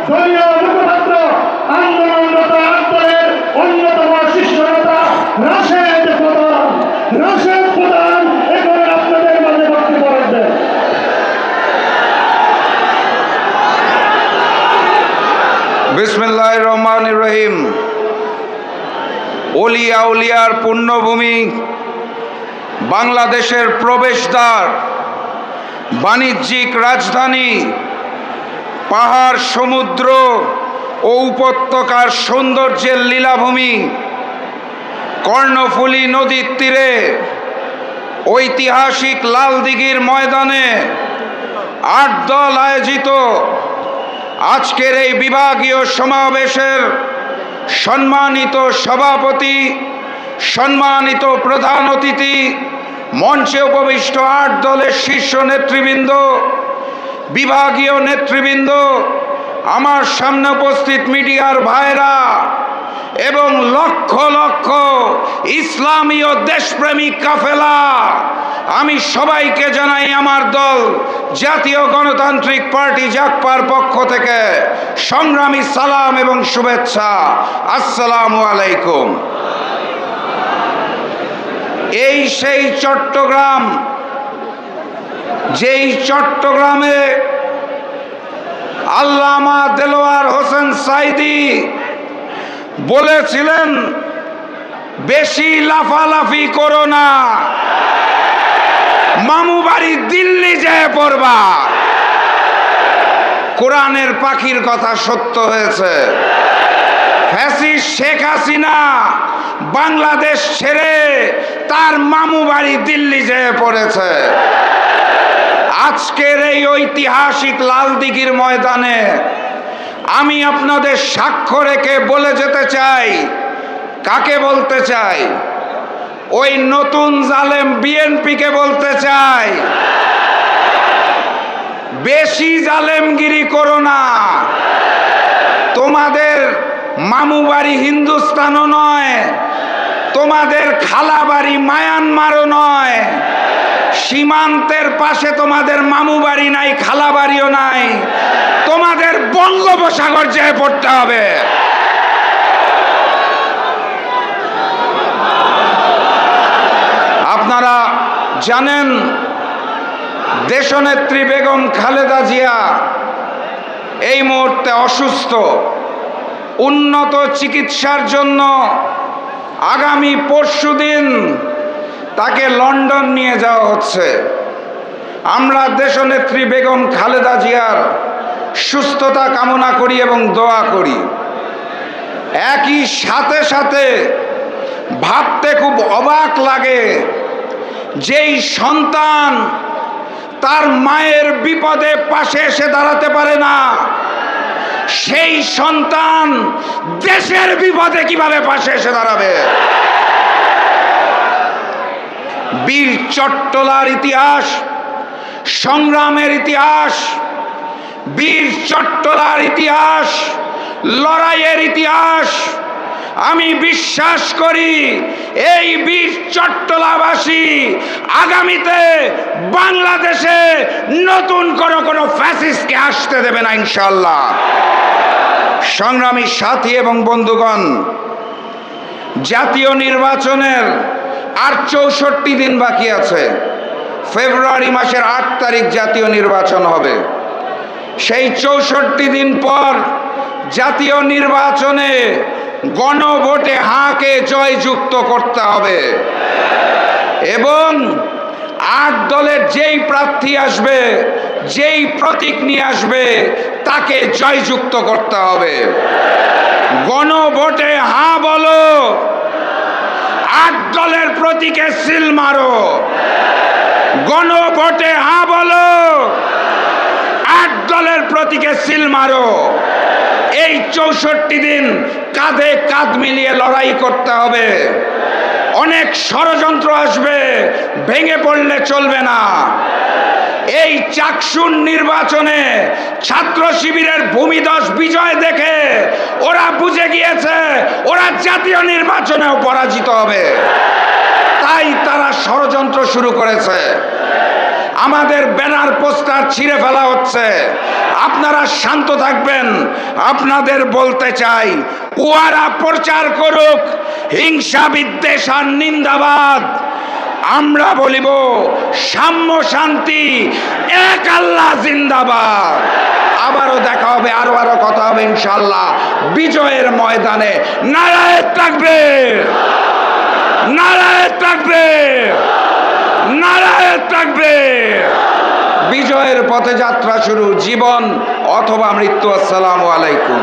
দলীয় মুখপাত্র আন্দোলনরত আন্দোলনের অন্যতম শীর্ষ নেতা রাশেদ প্রধান এখন আপনাদের মাঝে বক্তব্য রাখবেন। বিসমিল্লাহির রহমানির রহিম। ওলিয়া উলিয়ার পুণ্যভূমি, বাংলাদেশের প্রবেশদ্বার, বাণিজ্যিক রাজধানী, পাহাড়, সমুদ্র ও উপত্যকার সৌন্দর্যের লীলাভূমি, কর্ণফুলী নদীর তীরে ঐতিহাসিক লালদিঘির ময়দানে ৮ দল আয়োজিত আজকের এই বিভাগীয় সমাবেশের সম্মানিত সভাপতি, সম্মানিত প্রধান অতিথি, মঞ্চে উপবিষ্ট ৮ দলের শীর্ষ নেতৃবৃন্দ, বিভাগীয় নেতৃবৃন্দ, আমার সামনে উপস্থিত মিডিয়ার ভাইরা এবং লক্ষ লক্ষ ইসলামী ও দেশপ্রেমিক কাফেলা, আমি সবাইকে জানাই আমার দল জাতীয় গণতান্ত্রিক পার্টি জাগপার পক্ষ থেকে সংগ্রামী সালাম এবং শুভেচ্ছা। আসসালামু আলাইকুম। এই সেই চট্টগ্রাম, যেই চট্টগ্রামে আল্লামা দেলোয়ার হোসেন সাঈদী বলেছিলেন, বেশি লাফালাফি করো না, মামু বাড়ি দিল্লি যেয়ে পড়বা। কোরআনের পাখির কথা সত্য হয়েছে। ফ্যাসিস্ট শেখ হাসিনা বাংলাদেশ ছেড়ে তার মামু বাড়ি দিল্লি যেয়ে পড়েছে। আজকের এই ঐতিহাসিক লালদিঘির ময়দানে আমি আপনাদের সাক্ষ্য রেখে বলে যেতে চাই। কাকে বলতে চাই? ওই নতুন জালেম বিএনপিকে বলতে চাই, বেশি জালেমগিরি করো না। তোমাদের মামু বাড়ি হিন্দুস্তানও নয়, তোমাদের খালা বাড়ি মায়ানমারও নয়, সীমান্তের পাশে তোমাদের মামু বাড়ি নাই, খালা বাড়িও নাই, তোমাদের বঙ্গোপসাগর যেয়ে পড়তে হবে। আপনারা জানেন, দেশনেত্রী বেগম খালেদা জিয়া এই মুহূর্তে অসুস্থ। উন্নত চিকিৎসার জন্য আগামী পরশুদিন তাকে লন্ডন নিয়ে যাওয়া হচ্ছে। আমরা দেশনেত্রী বেগম খালেদা জিয়ার সুস্থতা কামনা করি এবং দোয়া করি। একই সাথে সাথে ভাবতে খুব অবাক লাগে, যেই সন্তান তার মায়ের বিপদে পাশে এসে দাঁড়াতে পারে না, সেই সন্তান দেশের বিপদে কিভাবে পাশে এসে দাঁড়াবে? বীর চট্টলার ইতিহাস, সংগ্রামের ইতিহাস, বীর চট্টলার ইতিহাস, লড়াইয়ের ইতিহাস। আমি বিশ্বাস করি এই বীর চট্টলাবাসী আগামীতে বাংলাদেশে নতুন কোনো ফ্যাসিস্টকে আসতে দেবে না ইনশাআল্লাহ। সংগ্রামী সাথী এবং বন্ধুগণ, জাতীয় নির্বাচনের আর 64 দিন বাকি আছে। ফেব্রুয়ারি মাসের 8 তারিখ জাতীয় নির্বাচন হবে। সেই 64 দিন পর জাতীয় নির্বাচনে গণভোটে হাঁকে জয়যুক্ত করতে হবে এবং 8 দলের যেই প্রার্থী আসবে, যেই প্রতীক নিয়ে আসবে, তাকে জয়যুক্ত করতে হবে। গণভোটে হাঁ বলো, 8 দলের প্রতীকে সিল মারো। গণভোটে হাঁ বলো, 8 দলের প্রতীকে সিল মারো। এই 64 দিন কাঁধে কাঁধ মিলিয়ে লড়াই করতে হবে। অনেক ষড়যন্ত্র আসবে, ভেঙে পড়লে চলবে না। এই চাকসুর নির্বাচনে ছাত্র শিবিরের ভূমিধস বিজয় দেখে ওরা বুঝে গিয়েছে ওরা জাতীয় নির্বাচনেও পরাজিত হবে, তাই তারা ষড়যন্ত্র শুরু করেছে। আমাদের ব্যানার পোস্টার ছিঁড়ে ফেলা হচ্ছে। আপনারা শান্ত থাকবেন। আপনাদের বলতে চাই, ওরা প্রচার করুক হিংসা বিদ্বেষ আর নিন্দাবাদ, আমরা বলিব সাম্য শান্তি, এক আল্লাহ জিন্দাবাদ। আবারও দেখা হবে, আরো কথা হবে ইনশাআল্লাহ বিজয়ের ময়দানে। নারায়ে তাকবীর, নারায়ে তাকবীর, নারায়ে তাকবীর। বিজয়ের পথে যাত্রা শুরু, জীবন অথবা মৃত্যু। আসসালামু আলাইকুম।